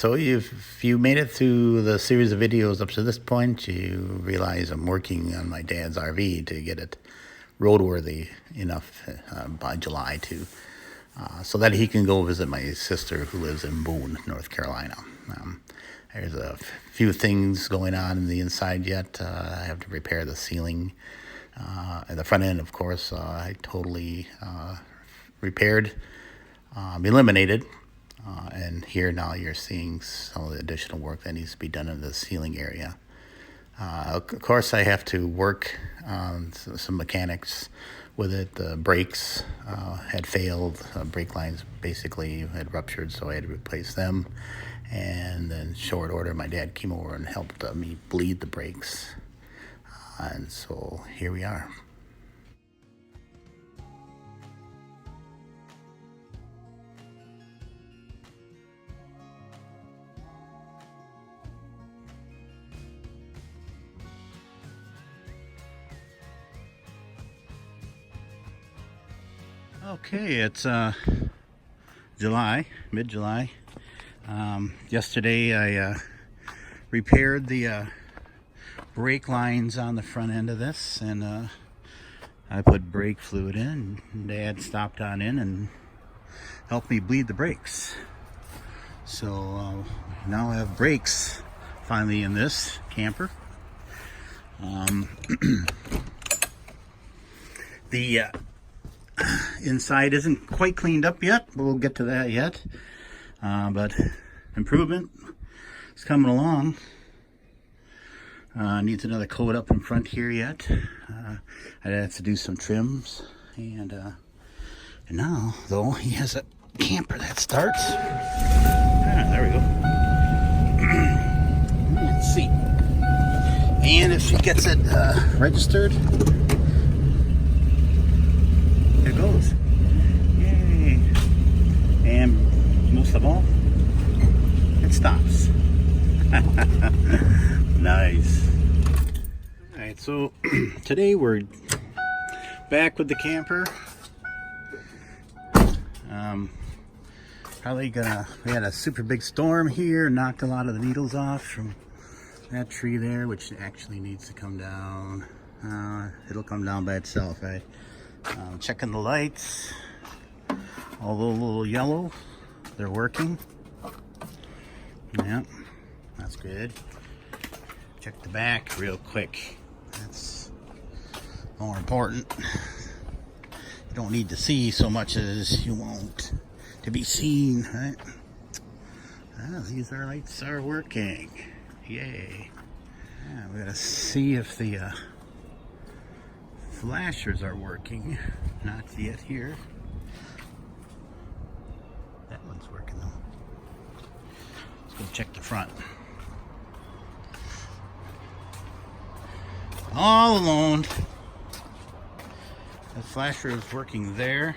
So if you made it through the series of videos up to this point, you realize I'm working on my dad's RV to get it roadworthy enough by July so that he can go visit my sister who lives in Boone, North Carolina. There's a few things going on in the inside yet. I have to repair the ceiling. At the front end, of course, I totally repaired, eliminated. And here now you're seeing some of the additional work that needs to be done in the ceiling area. Of course, I have to work on some mechanics with it. The brakes had failed. Brake lines basically had ruptured, so I had to replace them. And then short order, my dad came over and helped me bleed the brakes. And so here we are. Okay, it's July, mid-July. Yesterday I repaired the brake lines on the front end of this, and I put brake fluid in. Dad stopped on in and helped me bleed the brakes. So now I have brakes finally in this camper. The inside isn't quite cleaned up yet. We'll get to that yet. But improvement is coming along. Needs another coat up in front here yet. I'd have to do some trims. And now, though, he has a camper that starts. There we go. Let's see. And if she gets it registered, there it goes. Yay. And most of all, it stops. Nice. Alright, so today we're back with the camper. We had a super big storm here, knocked a lot of the needles off from that tree there, which actually needs to come down. It'll come down by itself, right? Checking the lights, although a little yellow, they're working. Yep, that's good. Check the back real quick. That's more important. You don't need to see so much as you want to be seen, right? These lights are working. Yay. Yeah, we gotta see if the flashers are working. Not yet here. That one's working though. Let's go check the front. All alone. The flasher is working there.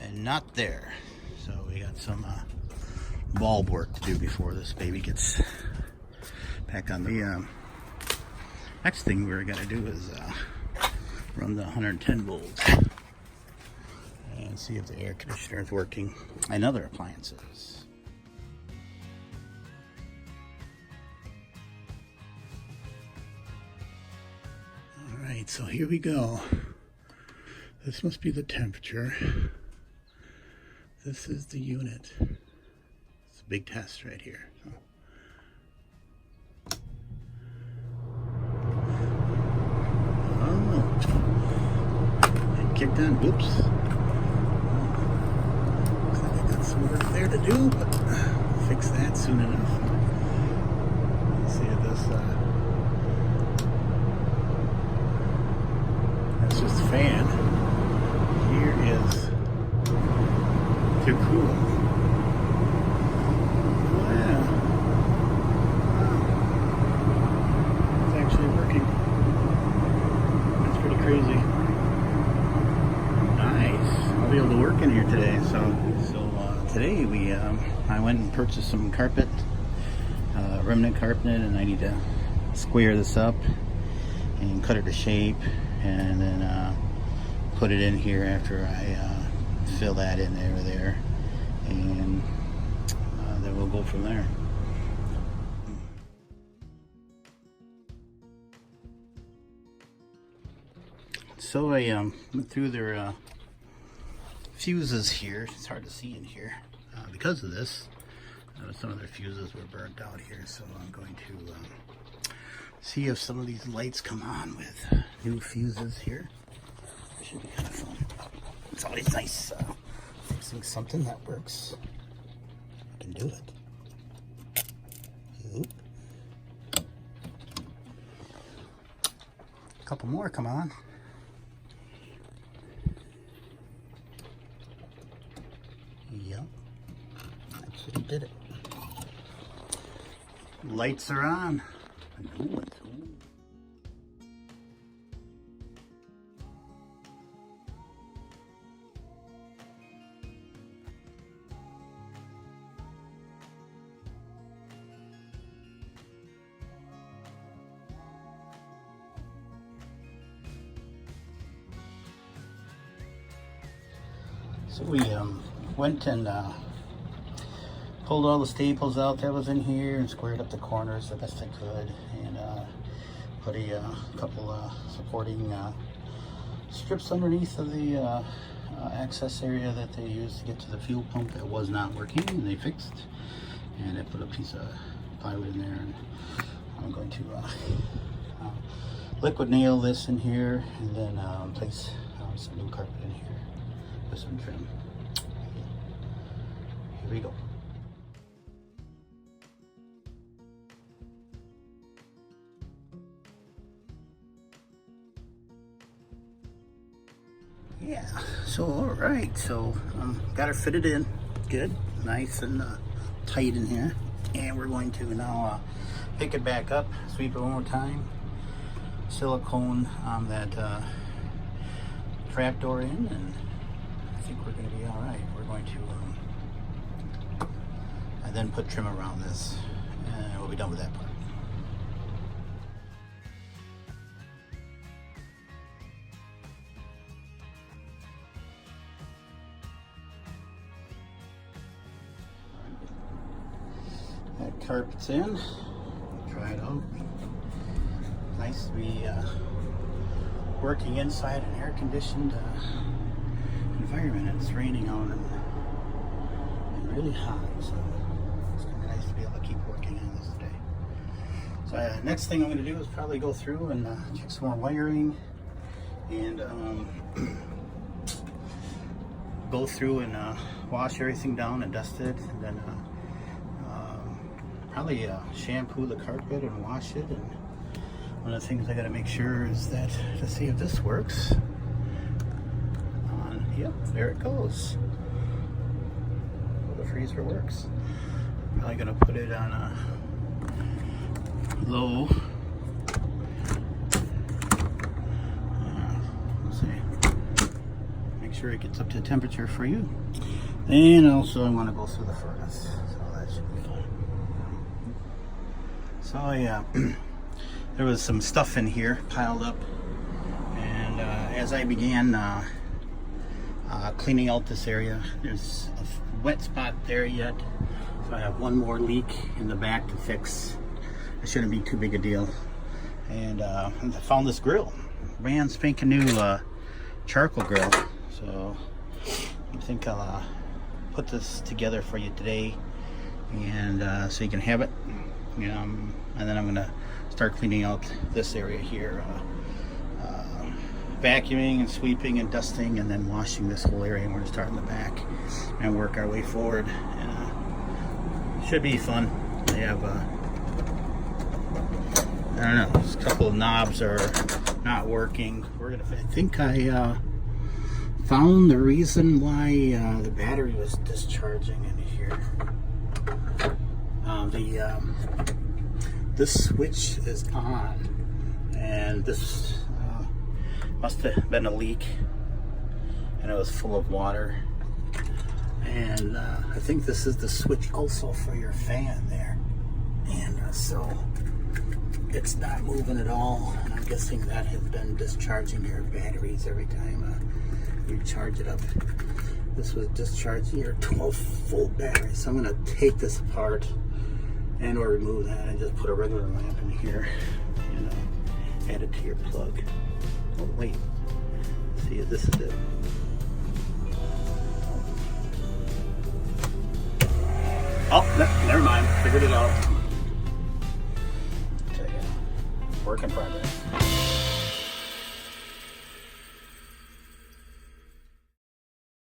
And not there. So we got some bulb work to do before this baby gets back on the next thing we're gonna do is run the 110 volts and see if the air conditioner is working and other appliances. Alright, so here we go. This must be the temperature. This is the unit. It's a big test right here. Kicked on. Oops. Looks like I got some work there to do, but I'll fix that soon enough. Let's see if this that's just a fan. Here is too cool. Wow. It's actually working. That's pretty crazy. I'll be able to work in here today. So today I went and purchased some carpet, remnant carpet, and I need to square this up and cut it to shape, and then put it in here after I fill that in there. and then we'll go from there. So I went through their fuses here. It's hard to see in here because of this. Some of their fuses were burnt out here, so I'm going to see if some of these lights come on with new fuses here. It should be kind of fun. It's always nice fixing something that works. I can do it. Oop. A couple more come on. Yep, that's what he did it. Lights are on. Ooh, it's So we went and pulled all the staples out that was in here and squared up the corners the best I could, and put a couple supporting strips underneath of the access area that they used to get to the fuel pump that was not working, and they fixed. And I put a piece of plywood in there, and I'm going to liquid nail this in here, and then place some new carpet in here with some trim. Here we go. Yeah, so all right, so got her fitted in good, nice and tight in here, and we're going to now pick it back up, sweep it one more time, silicone that trap door in, and I think we're going to be all right. We're going to and then put trim around this, and we'll be done with that part. That carpet's in. Try it out. Nice to be working inside an air-conditioned environment. It's raining out and really hot, so it's gonna be nice to be able to keep working on this today. So next thing I'm going to do is probably go through and check some more wiring, and go through and wash everything down and dust it, and then probably shampoo the carpet and wash it. And one of the things I got to make sure is that to see if this works. Yep, there it goes. Well, the freezer works. Probably gonna put it on a low. Let's see. Make sure it gets up to temperature for you. And also I want to go through the furnace, so that should be fine. So yeah, there was some stuff in here piled up, and as I began cleaning out this area, there's a wet spot there yet, so I have one more leak in the back to fix. It shouldn't be too big a deal. And I found this grill, brand spanking new charcoal grill, so I think I'll put this together for you today, and so you can have it. And then I'm gonna start cleaning out this area here, vacuuming and sweeping and dusting, and then washing this whole area. And we're gonna start in the back and work our way forward. Should be fun. They have I don't know, a couple of knobs are not working. I think I found the reason why the battery was discharging in here. This switch is on, and this must have been a leak, and it was full of water. And I think this is the switch also for your fan there, and so it's not moving at all. And I'm guessing that has been discharging your batteries every time you charge it up. This was discharging your 12-volt battery. So I'm going to take this apart and or remove that and just put a regular lamp in here. You know, add it to your plug. Oh wait, see, this is it. Oh, never mind. Figured it out. Work in progress.